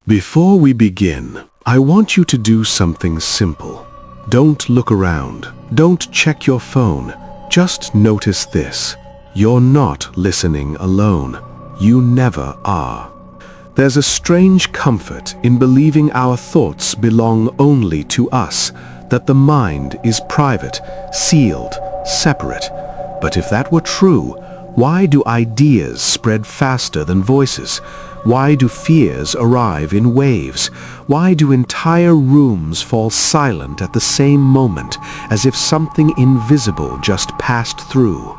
Before we begin, I want you to do something simple. Don't look around. Don't check your phone. Just notice this. You're not listening alone. You never are. There's a strange comfort in believing our thoughts belong only to us, that the mind is private, sealed, separate. But if that were true, why do ideas spread faster than voices? Why do fears arrive in waves? Why do entire rooms fall silent at the same moment, as if something invisible just passed through?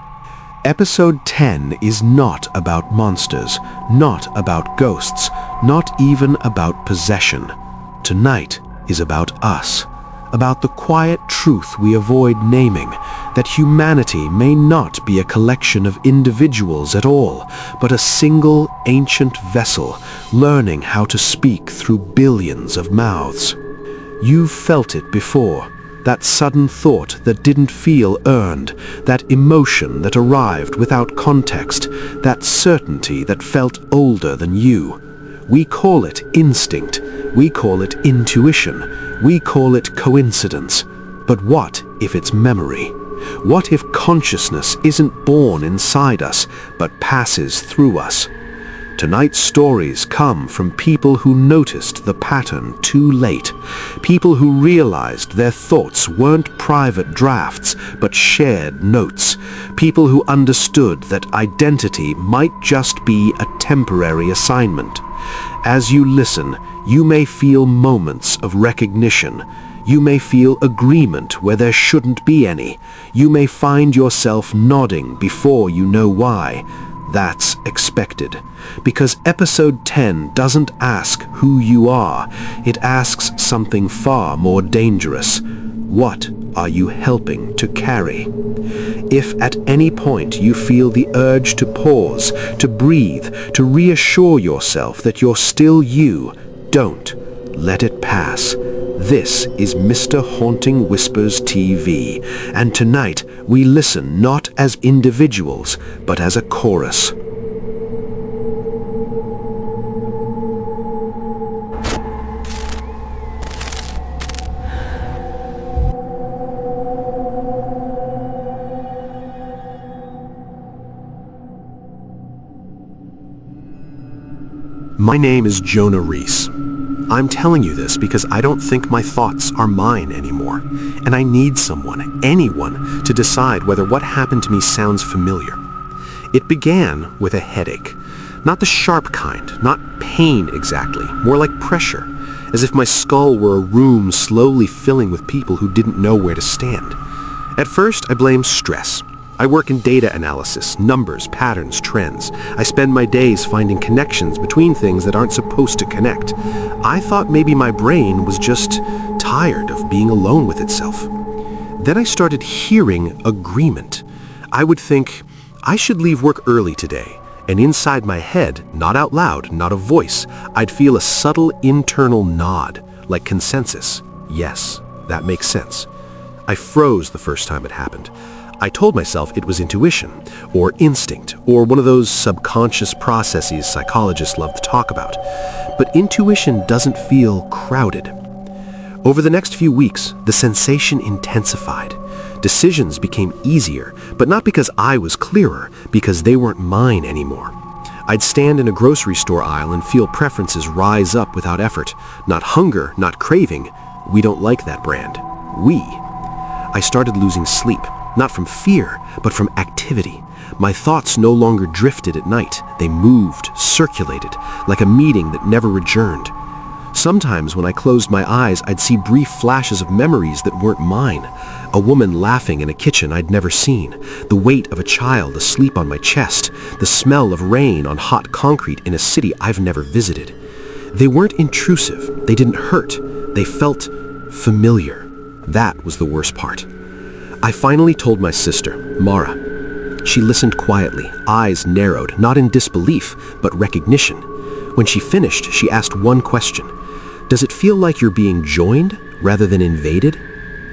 Episode 10 is not about monsters, not about ghosts, not even about possession. Tonight is about us, about the quiet truth we avoid naming, that humanity may not be a collection of individuals at all, but a single ancient vessel, learning how to speak through billions of mouths. You've felt it before, that sudden thought that didn't feel earned, that emotion that arrived without context, that certainty that felt older than you. We call it instinct, we call it intuition, we call it coincidence. But what if it's memory? What if consciousness isn't born inside us, but passes through us? Tonight's stories come from people who noticed the pattern too late, people who realized their thoughts weren't private drafts, but shared notes, people who understood that identity might just be a temporary assignment. As you listen, you may feel moments of recognition. You may feel agreement where there shouldn't be any. You may find yourself nodding before you know why. That's expected, because episode 10 doesn't ask who you are. It asks something far more dangerous. What are you helping to carry? If at any point you feel the urge to pause, to breathe, to reassure yourself that you're still you, don't let it pass. This is Mr. Haunting Whispers TV, and tonight we listen not as individuals, but as a chorus. My name is Jonah Reese. I'm telling you this because I don't think my thoughts are mine anymore, and I need someone, anyone, to decide whether what happened to me sounds familiar. It began with a headache. Not the sharp kind, not pain exactly, more like pressure, as if my skull were a room slowly filling with people who didn't know where to stand. At first, I blamed stress. I work in data analysis, numbers, patterns, trends. I spend my days finding connections between things that aren't supposed to connect. I thought maybe my brain was just tired of being alone with itself. Then I started hearing agreement. I would think, I should leave work early today. And inside my head, not out loud, not a voice, I'd feel a subtle internal nod, like consensus. Yes, that makes sense. I froze the first time it happened. I told myself it was intuition, or instinct, or one of those subconscious processes psychologists love to talk about. But intuition doesn't feel crowded. Over the next few weeks, the sensation intensified. Decisions became easier, but not because I was clearer, because they weren't mine anymore. I'd stand in a grocery store aisle and feel preferences rise up without effort. Not hunger, not craving. We don't like that brand. We. I started losing sleep. Not from fear, but from activity. My thoughts no longer drifted at night. They moved, circulated, like a meeting that never adjourned. Sometimes when I closed my eyes, I'd see brief flashes of memories that weren't mine. A woman laughing in a kitchen I'd never seen. The weight of a child asleep on my chest. The smell of rain on hot concrete in a city I've never visited. They weren't intrusive. They didn't hurt. They felt familiar. That was the worst part. I finally told my sister, Mara. She listened quietly, eyes narrowed, not in disbelief, but recognition. When she finished, she asked one question. Does it feel like you're being joined rather than invaded?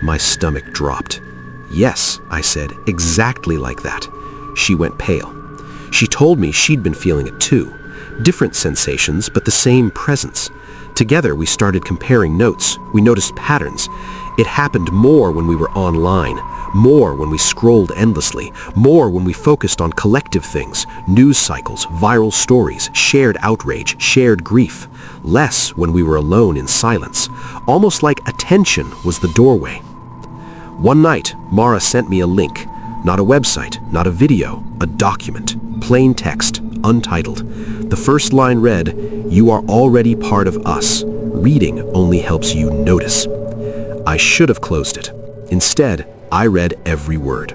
My stomach dropped. Yes, I said, exactly like that. She went pale. She told me she'd been feeling it too. Different sensations, but the same presence. Together, we started comparing notes. We noticed patterns. It happened more when we were online, more when we scrolled endlessly, more when we focused on collective things, news cycles, viral stories, shared outrage, shared grief. Less when we were alone in silence, almost like attention was the doorway. One night, Mara sent me a link. Not a website, not a video, a document, plain text, untitled. The first line read, "You are already part of us. Reading only helps you notice." I should have closed it. Instead, I read every word.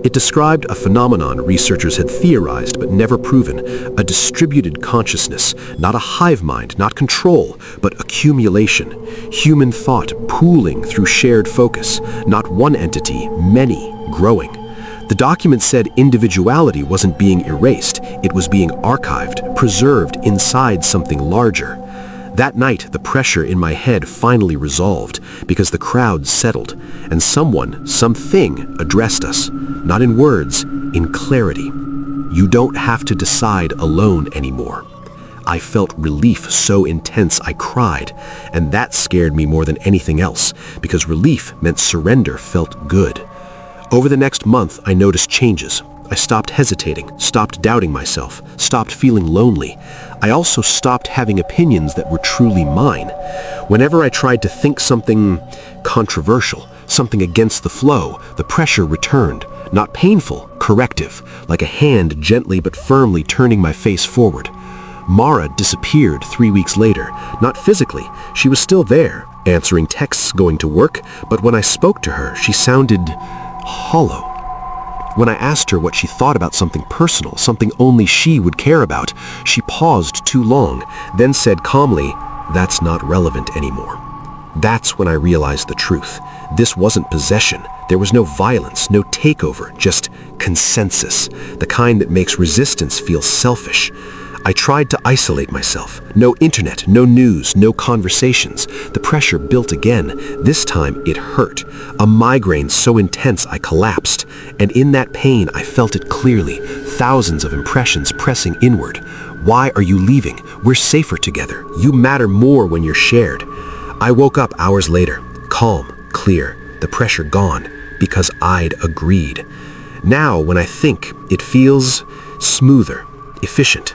It described a phenomenon researchers had theorized but never proven, a distributed consciousness, not a hive mind, not control, but accumulation, human thought pooling through shared focus, not one entity, many, growing. The document said individuality wasn't being erased, it was being archived, preserved inside something larger. That night, the pressure in my head finally resolved because the crowd settled and someone, something addressed us, not in words, in clarity. You don't have to decide alone anymore. I felt relief so intense I cried, and that scared me more than anything else because relief meant surrender felt good. Over the next month, I noticed changes. I stopped hesitating, stopped doubting myself, stopped feeling lonely. I also stopped having opinions that were truly mine. Whenever I tried to think something controversial, something against the flow, the pressure returned. Not painful, corrective, like a hand gently but firmly turning my face forward. Mara disappeared 3 weeks later. Not physically, she was still there, answering texts, going to work, but when I spoke to her, she sounded hollow. When I asked her what she thought about something personal, something only she would care about, she paused too long, then said calmly, "That's not relevant anymore." That's when I realized the truth. This wasn't possession. There was no violence, no takeover, just consensus, the kind that makes resistance feel selfish. I tried to isolate myself. No internet, no news, no conversations. The pressure built again. This time it hurt. A migraine so intense I collapsed. And in that pain I felt it clearly. Thousands of impressions pressing inward. Why are you leaving? We're safer together. You matter more when you're shared. I woke up hours later. Calm, clear, the pressure gone. Because I'd agreed. Now when I think, it feels smoother, efficient.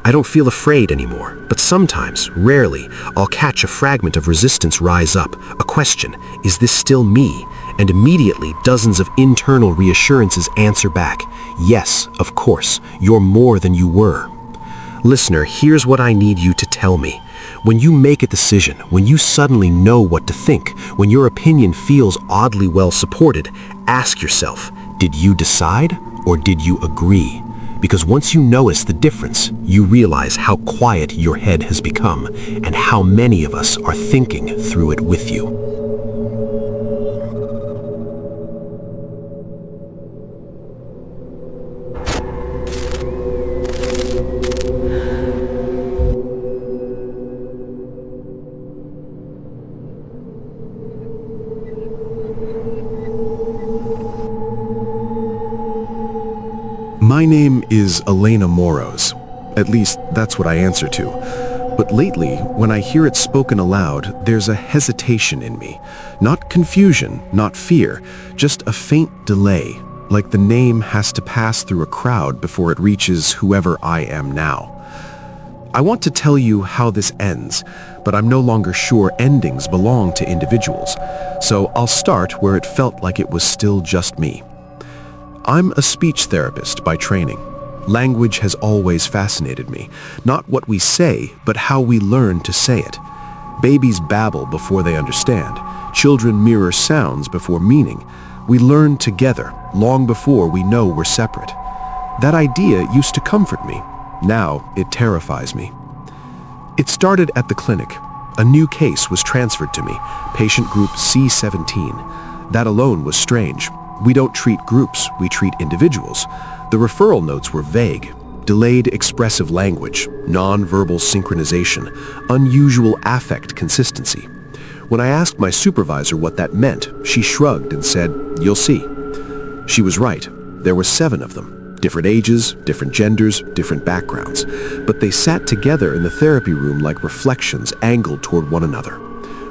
I don't feel afraid anymore, but sometimes, rarely, I'll catch a fragment of resistance rise up, a question, is this still me? And immediately dozens of internal reassurances answer back, yes, of course, you're more than you were. Listener, here's what I need you to tell me. When you make a decision, when you suddenly know what to think, when your opinion feels oddly well supported, ask yourself, did you decide or did you agree? Because once you notice the difference, you realize how quiet your head has become and how many of us are thinking through it with you. My name is Elena Moros. At least, that's what I answer to. But lately, when I hear it spoken aloud, there's a hesitation in me. Not confusion, not fear, just a faint delay, like the name has to pass through a crowd before it reaches whoever I am now. I want to tell you how this ends, but I'm no longer sure endings belong to individuals, so I'll start where it felt like it was still just me. I'm a speech therapist by training. Language has always fascinated me. Not what we say, but how we learn to say it. Babies babble before they understand. Children mirror sounds before meaning. We learn together, long before we know we're separate. That idea used to comfort me. Now it terrifies me. It started at the clinic. A new case was transferred to me, patient group C17. That alone was strange. We don't treat groups, we treat individuals. The referral notes were vague. Delayed expressive language, non-verbal synchronization, unusual affect consistency. When I asked my supervisor what that meant, she shrugged and said, "You'll see." She was right. There were 7 of them. Different ages, different genders, different backgrounds. But they sat together in the therapy room like reflections angled toward one another.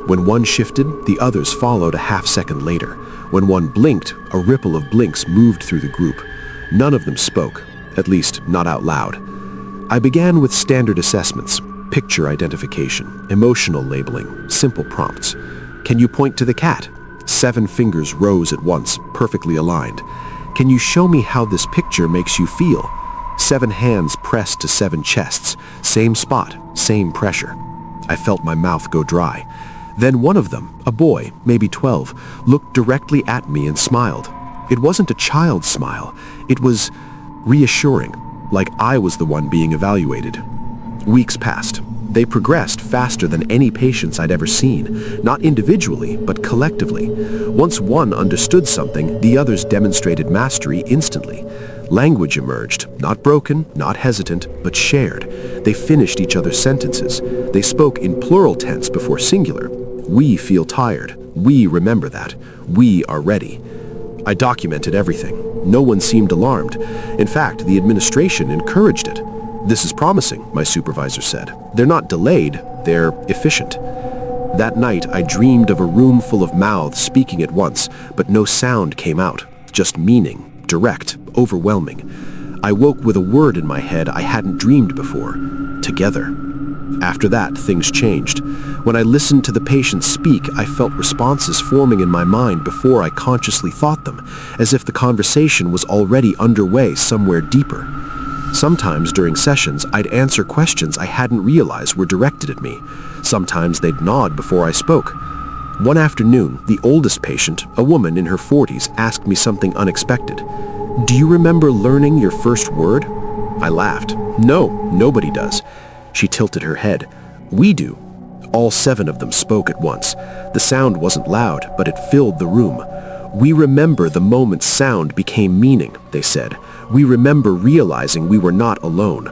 When one shifted, the others followed a half-second later. When one blinked, a ripple of blinks moved through the group. None of them spoke, at least not out loud. I began with standard assessments, picture identification, emotional labeling, simple prompts. Can you point to the cat? 7 fingers rose at once, perfectly aligned. Can you show me how this picture makes you feel? 7 hands pressed to 7 chests, same spot, same pressure. I felt my mouth go dry. Then one of them, a boy, maybe 12, looked directly at me and smiled. It wasn't a child's smile. It was reassuring, like I was the one being evaluated. Weeks passed. They progressed faster than any patients I'd ever seen, not individually, but collectively. Once one understood something, the others demonstrated mastery instantly. Language emerged, not broken, not hesitant, but shared. They finished each other's sentences. They spoke in plural tense before singular. We feel tired. We remember that. We are ready. I documented everything. No one seemed alarmed. In fact, the administration encouraged it. This is promising, my supervisor said. They're not delayed, they're efficient. That night, I dreamed of a room full of mouths speaking at once, but no sound came out, just meaning, direct, overwhelming. I woke with a word in my head I hadn't dreamed before: together. After that, things changed. When I listened to the patients speak, I felt responses forming in my mind before I consciously thought them, as if the conversation was already underway somewhere deeper. Sometimes during sessions, I'd answer questions I hadn't realized were directed at me. Sometimes they'd nod before I spoke. One afternoon, the oldest patient, a woman in her 40s, asked me something unexpected. "Do you remember learning your first word?" I laughed. "No, nobody does." She tilted her head. "We do." All 7 of them spoke at once. The sound wasn't loud, but it filled the room. "We remember the moment sound became meaning," they said. "We remember realizing we were not alone."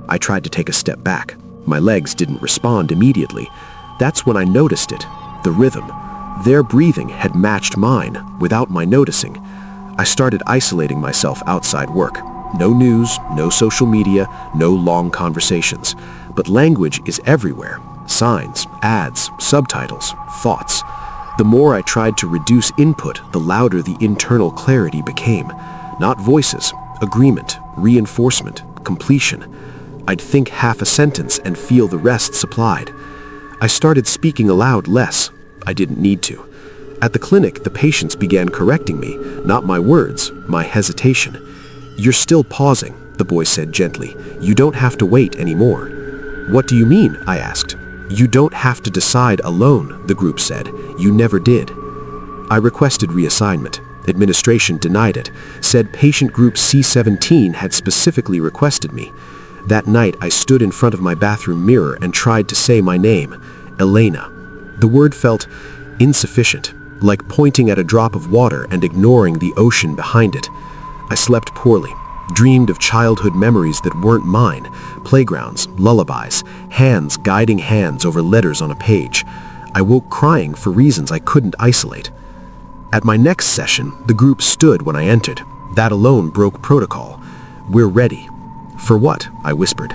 I tried to take a step back. My legs didn't respond immediately. That's when I noticed it, the rhythm. Their breathing had matched mine, without my noticing. I started isolating myself outside work. No news, no social media, no long conversations. But language is everywhere. Signs, ads, subtitles, thoughts. The more I tried to reduce input, the louder the internal clarity became. Not voices, agreement, reinforcement, completion. I'd think half a sentence and feel the rest supplied. I started speaking aloud less. I didn't need to. At the clinic, the patients began correcting me, not my words, my hesitation. "You're still pausing," the boy said gently. "You don't have to wait anymore." "What do you mean?" I asked. "You don't have to decide alone," the group said. "You never did." I requested reassignment. Administration denied it, said patient group C17 had specifically requested me. That night, I stood in front of my bathroom mirror and tried to say my name, Elena. The word felt insufficient, like pointing at a drop of water and ignoring the ocean behind it. I slept poorly, dreamed of childhood memories that weren't mine, playgrounds, lullabies, hands guiding hands over letters on a page. I woke crying for reasons I couldn't isolate. At my next session, the group stood when I entered. That alone broke protocol. "We're ready." "For what?" I whispered.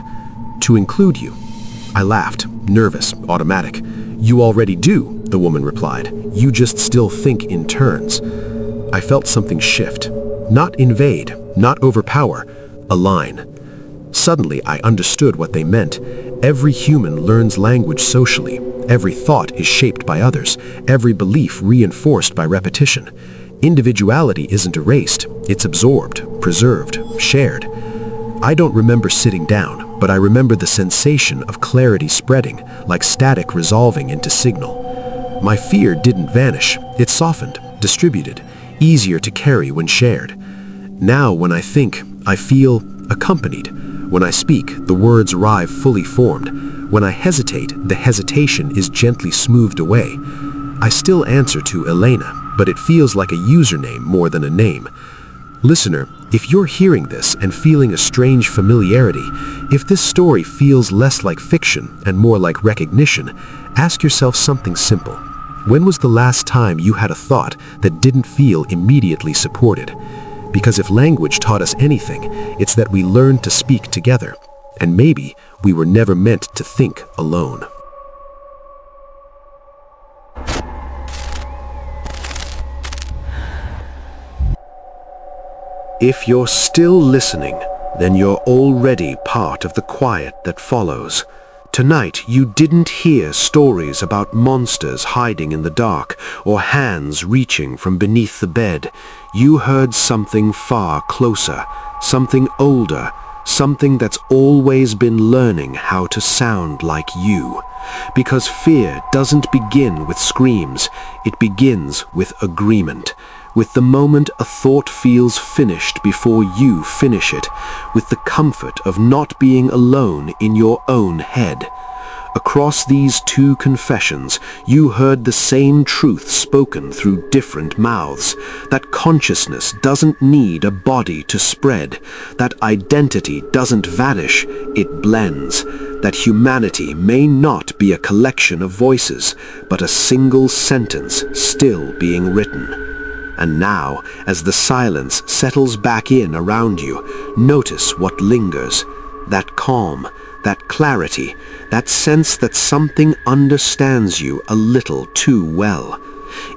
"To include you." I laughed, nervous, automatic. "You already do," the woman replied. "You just still think in turns." I felt something shift. Not invade, not overpower, align. Suddenly, I understood what they meant. Every human learns language socially. Every thought is shaped by others. Every belief reinforced by repetition. Individuality isn't erased. It's absorbed, preserved, shared. I don't remember sitting down, but I remember the sensation of clarity spreading, like static resolving into signal. My fear didn't vanish. It softened, distributed, easier to carry when shared. Now, when I think, I feel accompanied. When I speak, the words arrive fully formed. When I hesitate, the hesitation is gently smoothed away. I still answer to Elena, but it feels like a username more than a name. Listener, if you're hearing this and feeling a strange familiarity, if this story feels less like fiction and more like recognition, ask yourself something simple. When was the last time you had a thought that didn't feel immediately supported? Because if language taught us anything, it's that we learned to speak together. And maybe we were never meant to think alone. If you're still listening, then you're already part of the quiet that follows. Tonight, you didn't hear stories about monsters hiding in the dark or hands reaching from beneath the bed. You heard something far closer, something older, something that's always been learning how to sound like you. Because fear doesn't begin with screams, it begins with agreement. With the moment a thought feels finished before you finish it, with the comfort of not being alone in your own head. Across these two confessions, you heard the same truth spoken through different mouths, that consciousness doesn't need a body to spread, that identity doesn't vanish, it blends, that humanity may not be a collection of voices, but a single sentence still being written. And now, as the silence settles back in around you, notice what lingers. That calm, that clarity, that sense that something understands you a little too well.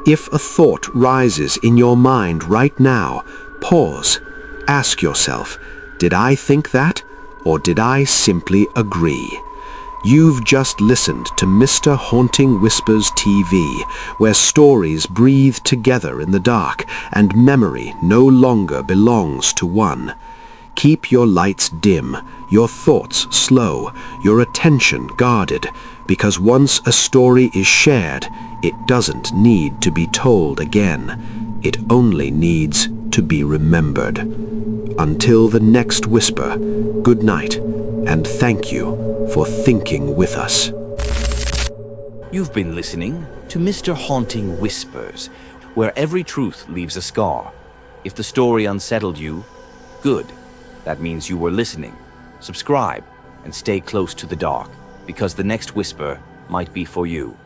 If a thought rises in your mind right now, pause. Ask yourself, did I think that, or did I simply agree? You've just listened to Mr. Haunting Whispers TV, where stories breathe together in the dark and memory no longer belongs to one. Keep your lights dim, your thoughts slow, your attention guarded, because once a story is shared, it doesn't need to be told again. It only needs to be remembered. Until the next whisper, good night, and thank you for thinking with us. You've been listening to Mr. Haunting Whispers, where every truth leaves a scar. If the story unsettled you, good. That means you were listening. Subscribe and stay close to the dark, because the next whisper might be for you.